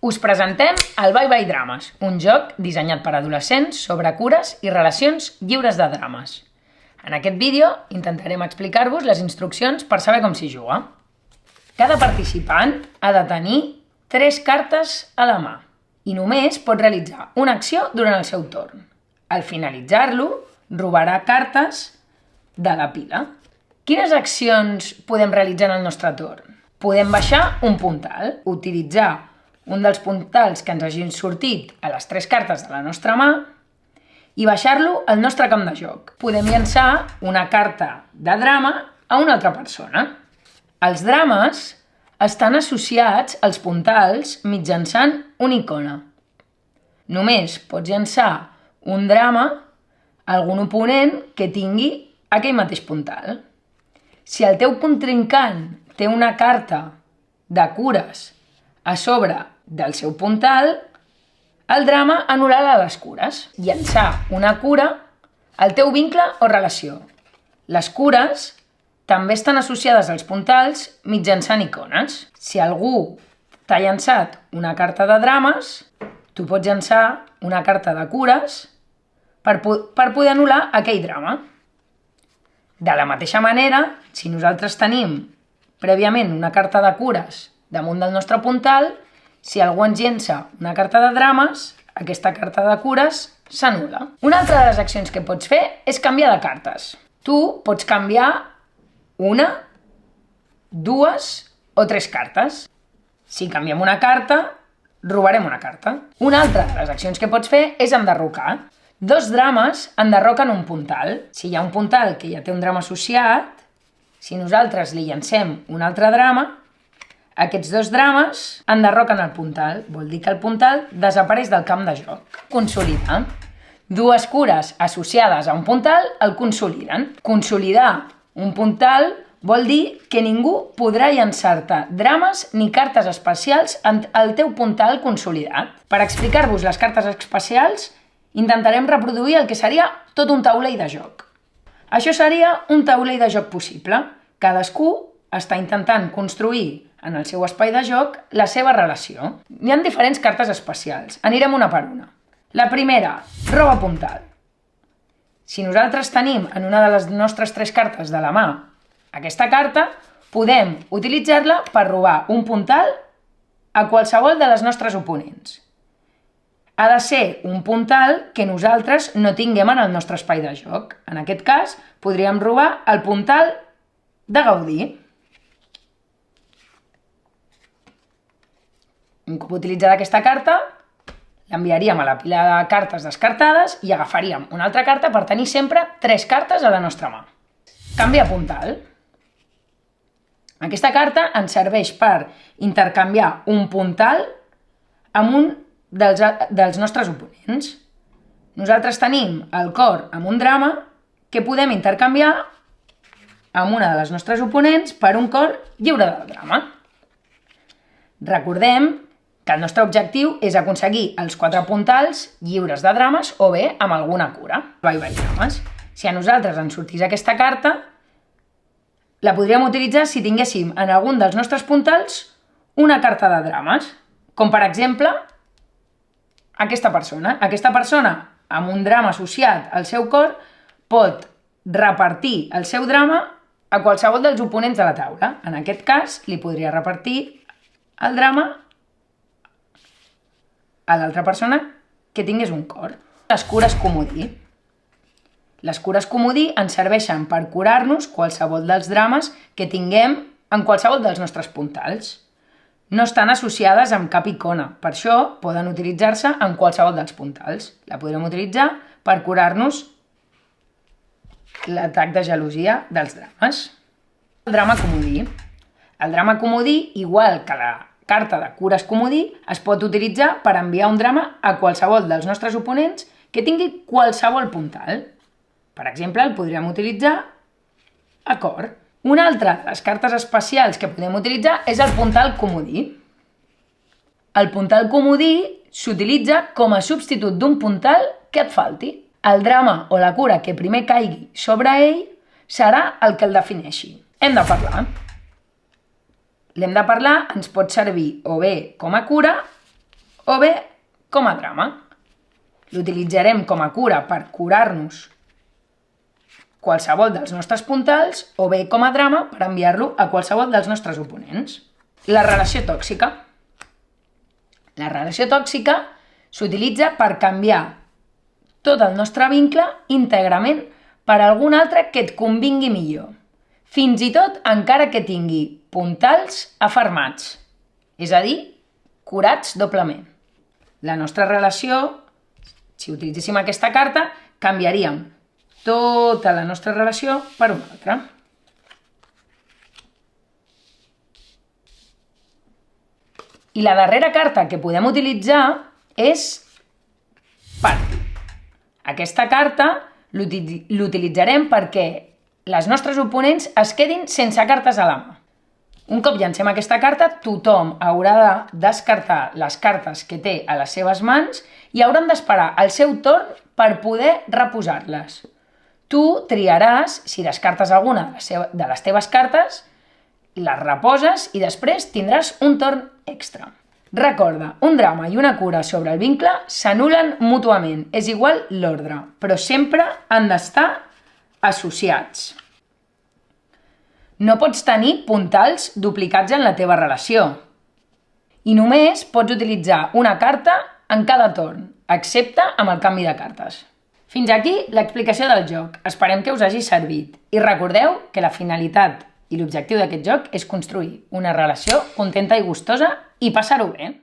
Us presentem el Bye Bye Drames, un joc dissenyat per adolescents sobre cures i relacions lliures de drames. En aquest vídeo intentarem explicar-vos les instruccions per saber com s'hi juga. Cada participant ha de tenir 3 cartes a la mà i només pot realitzar una acció durant el seu torn. Al finalitzar-lo, robarà cartes de la pila. Quines accions podem realitzar en el nostre torn? Podem baixar un puntal, utilitzar un dels puntals que ens hagin sortit a les 3 cartes de la nostra mà i baixar-lo al nostre camp de joc. Podem llançar una carta de drama a una altra persona. Els drames estan associats als puntals mitjançant una icona. Només pots llançar un drama a algun oponent que tingui aquell mateix puntal. Si el teu contrincant té una carta de cures a sobre del seu puntal, el drama anul·larà les cures. Llançar una cura al teu vincle o relació. Les cures també estan associades als puntals mitjançant icones. Si algú t'ha llançat una carta de drames, tu pots llançar una carta de cures per poder anul·lar aquell drama. De la mateixa manera, si nosaltres tenim prèviament una carta de cures damunt del nostre puntal, si algú ens llença una carta de drames, aquesta carta de cures s'anul·la. Una altra de les accions que pots fer és canviar de cartes. Tu pots canviar una, 2 o 3 cartes. Si canviem una carta, robarem una carta. Una altra de les accions que pots fer és enderrocar. 2 drames enderroquen un puntal. Si hi ha un puntal que ja té un drama associat, si nosaltres li llancem un altre drama, aquests 2 drames enderroquen el puntal. Vol dir que el puntal desapareix del camp de joc. Consolidar. 2 cures associades a un puntal el consoliden. Consolidar un puntal vol dir que ningú podrà llançar-te drames ni cartes especials al teu puntal consolidat. Per explicar-vos les cartes especials, intentarem reproduir el que seria tot un taulell de joc. Això seria un taulell de joc possible. Cadascú està intentant construir en el seu espai de joc la seva relació. Hi ha diferents cartes especials. Anirem una per una. La primera, roba puntal. Si nosaltres tenim en una de les nostres 3 cartes de la mà aquesta carta, podem utilitzar-la per robar un puntal a qualsevol de les nostres oponents. Ha de ser un puntal que nosaltres no tinguem en el nostre espai de joc. En aquest cas, podríem robar el puntal de Gaudí. Un cop utilitzada aquesta carta, l'enviaríem a la pila de cartes descartades i agafaríem una altra carta per tenir sempre 3 cartes a la nostra mà. Canvia puntal. Aquesta carta ens serveix per intercanviar un puntal amb un dels nostres oponents. Nosaltres tenim el cor amb un drama que podem intercanviar amb una de les nostres oponents per un cor lliure de drama. Recordem que el nostre objectiu és aconseguir els 4 puntals lliures de drames o bé amb alguna cura. Bye Bye Drames. Si a nosaltres ens sortís aquesta carta, la podríem utilitzar si tinguéssim en algun dels nostres puntals una carta de drames, com per exemple aquesta persona. Aquesta persona, amb un drama associat al seu cor, pot repartir el seu drama a qualsevol dels oponents de la taula. En aquest cas, li podria repartir el drama a l'altra persona que tingués un cor. Les cures comodí. Les cures comodí ens serveixen per curar-nos qualsevol dels drames que tinguem en qualsevol dels nostres puntals. No estan associades amb cap icona, per això poden utilitzar-se en qualsevol dels puntals. La podrem utilitzar per curar-nos l'atac de gelosia dels drames. El drama comodí. El drama comodí, igual que la carta de cures comodí, es pot utilitzar per enviar un drama a qualsevol dels nostres oponents que tingui qualsevol puntal. Per exemple, el podríem utilitzar a cor. Una altra de les cartes especials que podem utilitzar és el puntal comodí. El puntal comodí s'utilitza com a substitut d'un puntal que et falti. El drama o la cura que primer caigui sobre ell serà el que el defineixi. Hem de parlar. L'hem de parlar, ens pot servir o bé com a cura o bé com a drama. L'utilitzarem com a cura per curar-nos qualsevol dels nostres puntals o bé com a drama per enviar-lo a qualsevol dels nostres oponents. La relació tòxica. La relació tòxica s'utilitza per canviar tot el nostre vincle íntegrament per algun altre que et convingui millor, fins i tot encara que tingui puntals afermats, és a dir, curats doblement. La nostra relació, si utilitzéssim aquesta carta, canviaríem tota la nostra relació per una altra. I la darrera carta que podem utilitzar és part. Aquesta carta l'utilitzarem perquè les nostres oponents es quedin sense cartes a la mà. Un cop llancem aquesta carta, tothom haurà de descartar les cartes que té a les seves mans i hauran d'esperar el seu torn per poder reposar-les. Tu triaràs si descartes alguna de les teves cartes, les reposes i després tindràs un torn extra. Recorda, un drama i una cura sobre el vincle s'anul·len mútuament, és igual l'ordre, però sempre han d'estar associats. No pots tenir puntals duplicats en la teva relació. I només pots utilitzar una carta en cada torn, excepte amb el canvi de cartes. Fins aquí l'explicació del joc. Esperem que us hagi servit. I recordeu que la finalitat i l'objectiu d'aquest joc és construir una relació contenta i gustosa i passar-ho bé.